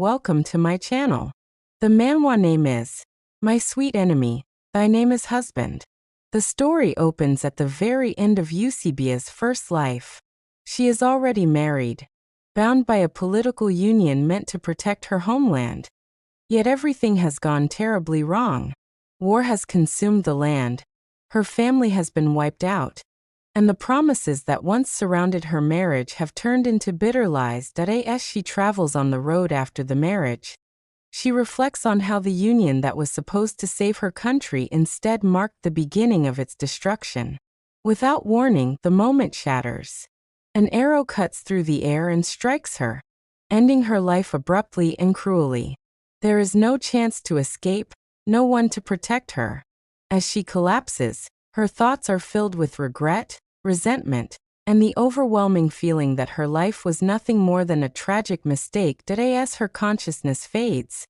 welcome to my channel. The manhwa name is My Sweet Enemy, Thy Name is Husband. The story opens at the very end of Eusebia's first life. She is already married, bound by a political union meant to protect her homeland. Yet everything has gone terribly wrong. War has consumed the land, her family has been wiped out, and the promises that once surrounded her marriage have turned into bitter lies. As she travels on the road after the marriage, she reflects on how the union that was supposed to save her country instead marked the beginning of its destruction. Without warning, the moment shatters. An arrow cuts through the air and strikes her, ending her life abruptly and cruelly. There is no chance to escape, no one to protect her. As she collapses, her thoughts are filled with regret, resentment, and the overwhelming feeling that her life was nothing more than a tragic mistake. As her consciousness fades,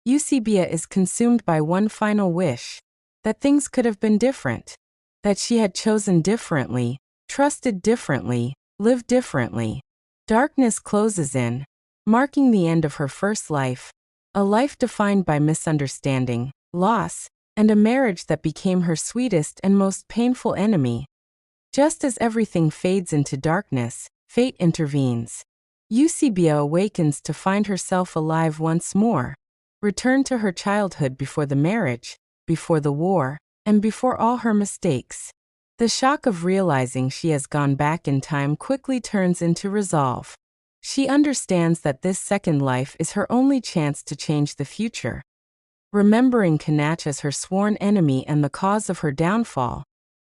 Eusebia is consumed by one final wish: that things could have been different, that she had chosen differently, trusted differently, lived differently. Darkness closes in, marking the end of her first life, a life defined by misunderstanding, loss, and a marriage that became her sweetest and most painful enemy. Just as everything fades into darkness, fate intervenes. Eusebia awakens to find herself alive once more, returned to her childhood before the marriage, before the war, and before all her mistakes. The shock of realizing she has gone back in time quickly turns into resolve. She understands that this second life is her only chance to change the future. Remembering Kanach as her sworn enemy and the cause of her downfall,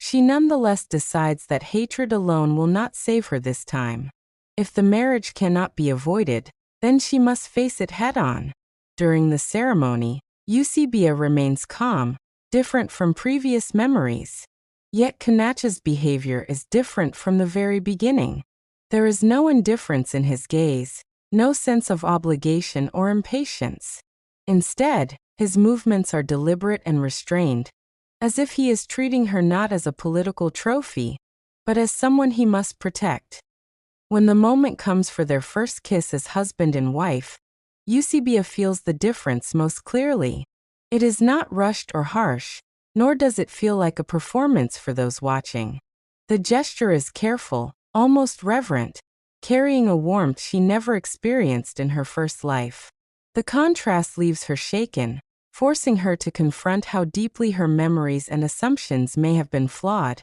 she nonetheless decides that hatred alone will not save her this time. If the marriage cannot be avoided, then she must face it head-on. During the ceremony, Eusebia remains calm, different from previous memories. Yet Kanach's behavior is different from the very beginning. There is no indifference in his gaze, no sense of obligation or impatience. Instead, his movements are deliberate and restrained, as if he is treating her not as a political trophy, but as someone he must protect. When the moment comes for their first kiss as husband and wife, Eusebia feels the difference most clearly. It is not rushed or harsh, nor does it feel like a performance for those watching. The gesture is careful, almost reverent, carrying a warmth she never experienced in her first life. The contrast leaves her shaken, forcing her to confront how deeply her memories and assumptions may have been flawed.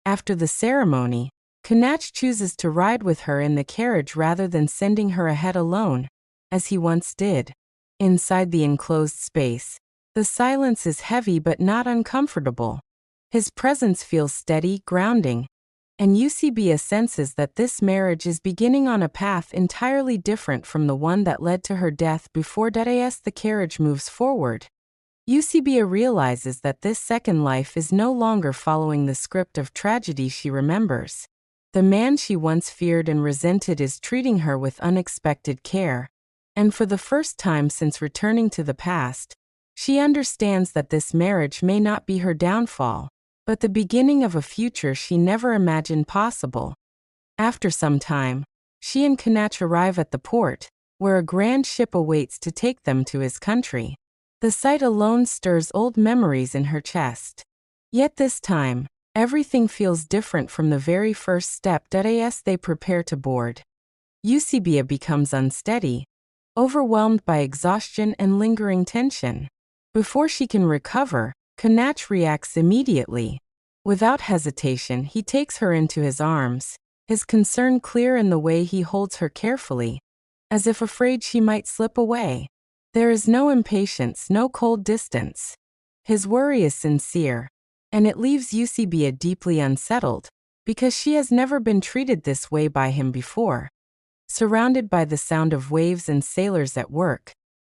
After the ceremony, Kanach chooses to ride with her in the carriage rather than sending her ahead alone, as he once did. Inside the enclosed space, the silence is heavy but not uncomfortable. His presence feels steady, grounding, and Eusebia senses that this marriage is beginning on a path entirely different from the one that led to her death. Before the carriage moves forward, Eusebia realizes that this second life is no longer following the script of tragedy she remembers. The man she once feared and resented is treating her with unexpected care, and for the first time since returning to the past, she understands that this marriage may not be her downfall, but the beginning of a future she never imagined possible. After some time, she and Kanach arrive at the port, where a grand ship awaits to take them to his country. The sight alone stirs old memories in her chest. Yet this time, everything feels different from the very first step. As they prepare to board, Eusebia becomes unsteady, overwhelmed by exhaustion and lingering tension. Before she can recover, Kanach reacts immediately. Without hesitation, he takes her into his arms, his concern clear in the way he holds her carefully, as if afraid she might slip away. There is no impatience, no cold distance. His worry is sincere, and it leaves Eusebia deeply unsettled, because she has never been treated this way by him before. Surrounded by the sound of waves and sailors at work,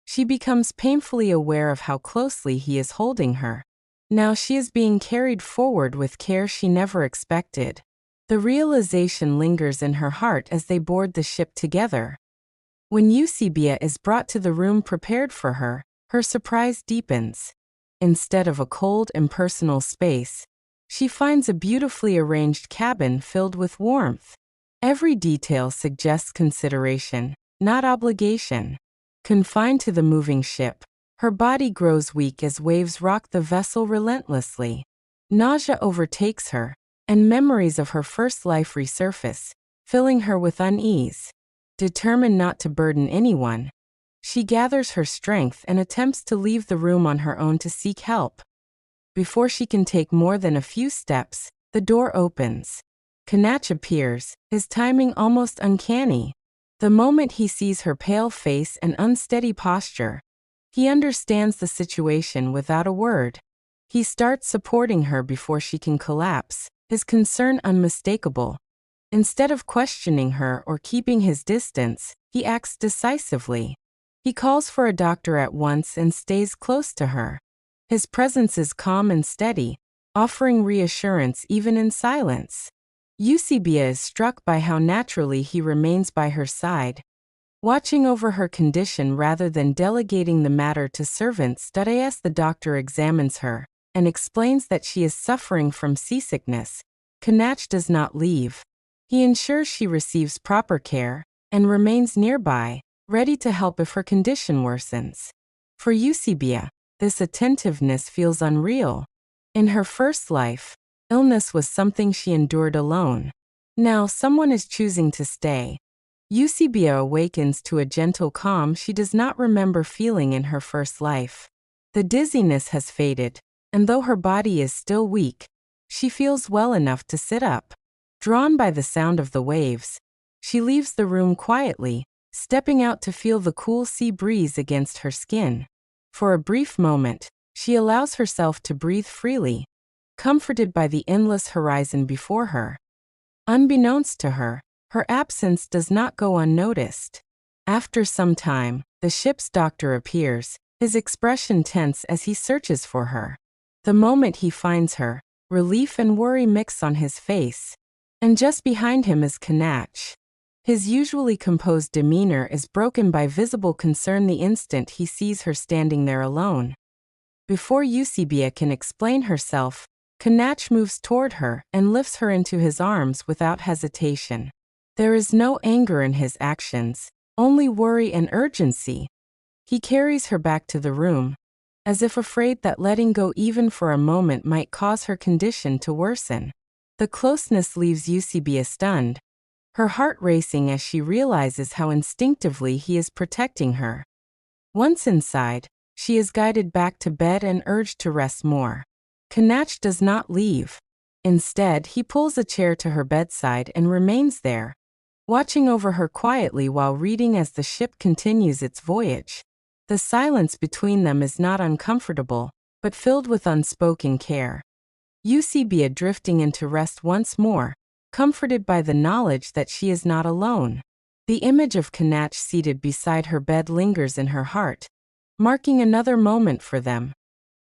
she becomes painfully aware of how closely he is holding her. Now she is being carried forward with care she never expected. The realization lingers in her heart as they board the ship together. When Eusebia is brought to the room prepared for her, her surprise deepens. Instead of a cold, impersonal space, she finds a beautifully arranged cabin filled with warmth. Every detail suggests consideration, not obligation. Confined to the moving ship, her body grows weak as waves rock the vessel relentlessly. Nausea overtakes her, and memories of her first life resurface, filling her with unease. Determined not to burden anyone, she gathers her strength and attempts to leave the room on her own to seek help. Before she can take more than a few steps, the door opens. Kanach appears, his timing almost uncanny. The moment he sees her pale face and unsteady posture, he understands the situation without a word. He starts supporting her before she can collapse, his concern unmistakable. Instead of questioning her or keeping his distance, he acts decisively. He calls for a doctor at once and stays close to her. His presence is calm and steady, offering reassurance even in silence. Eusebia is struck by how naturally he remains by her side, watching over her condition rather than delegating the matter to servants. As the doctor examines her and explains that she is suffering from seasickness, Kanach does not leave. He ensures she receives proper care and remains nearby, ready to help if her condition worsens. For Eusebia, this attentiveness feels unreal. In her first life, illness was something she endured alone. Now someone is choosing to stay. Eusebia awakens to a gentle calm she does not remember feeling in her first life. The dizziness has faded, and though her body is still weak, she feels well enough to sit up. Drawn by the sound of the waves, she leaves the room quietly, stepping out to feel the cool sea breeze against her skin. For a brief moment, she allows herself to breathe freely, comforted by the endless horizon before her. Unbeknownst to her, her absence does not go unnoticed. After some time, the ship's doctor appears, his expression tense as he searches for her. The moment he finds her, relief and worry mix on his face. And just behind him is Kanach. His usually composed demeanor is broken by visible concern the instant he sees her standing there alone. Before Eusebia can explain herself, Kanach moves toward her and lifts her into his arms without hesitation. There is no anger in his actions, only worry and urgency. He carries her back to the room, as if afraid that letting go even for a moment might cause her condition to worsen. The closeness leaves Eusebia stunned, her heart racing as she realizes how instinctively he is protecting her. Once inside, she is guided back to bed and urged to rest more. Kanach does not leave. Instead, he pulls a chair to her bedside and remains there, watching over her quietly while reading as the ship continues its voyage. The silence between them is not uncomfortable, but filled with unspoken care. Eusebia drifting into rest once more, comforted by the knowledge that she is not alone. The image of Kanach seated beside her bed lingers in her heart, marking another moment for them.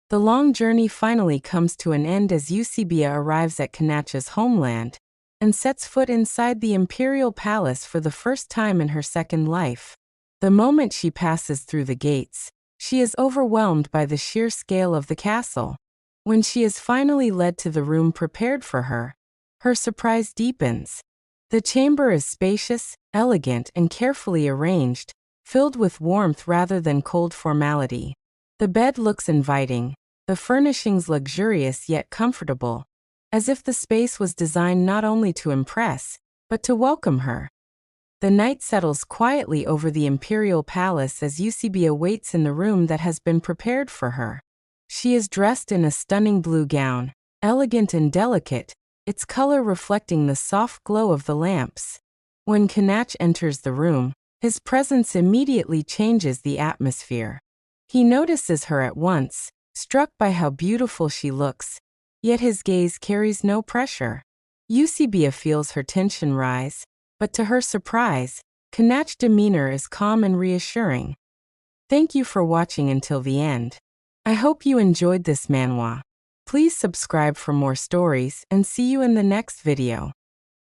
The long journey finally comes to an end as Eusebia arrives at Kanach's homeland and sets foot inside the imperial palace for the first time in her second life. The moment she passes through the gates, she is overwhelmed by the sheer scale of the castle. When she is finally led to the room prepared for her, her surprise deepens. The chamber is spacious, elegant, and carefully arranged, filled with warmth rather than cold formality. The bed looks inviting, the furnishings luxurious yet comfortable, as if the space was designed not only to impress, but to welcome her. The night settles quietly over the imperial palace as Eusebia waits in the room that has been prepared for her. She is dressed in a stunning blue gown, elegant and delicate, its color reflecting the soft glow of the lamps. When Kanach enters the room, his presence immediately changes the atmosphere. He notices her at once, struck by how beautiful she looks, yet his gaze carries no pressure. Eusebia feels her tension rise, but to her surprise, Kanach's demeanor is calm and reassuring. Thank you for watching until the end. I hope you enjoyed this manhwa. Please subscribe for more stories and see you in the next video.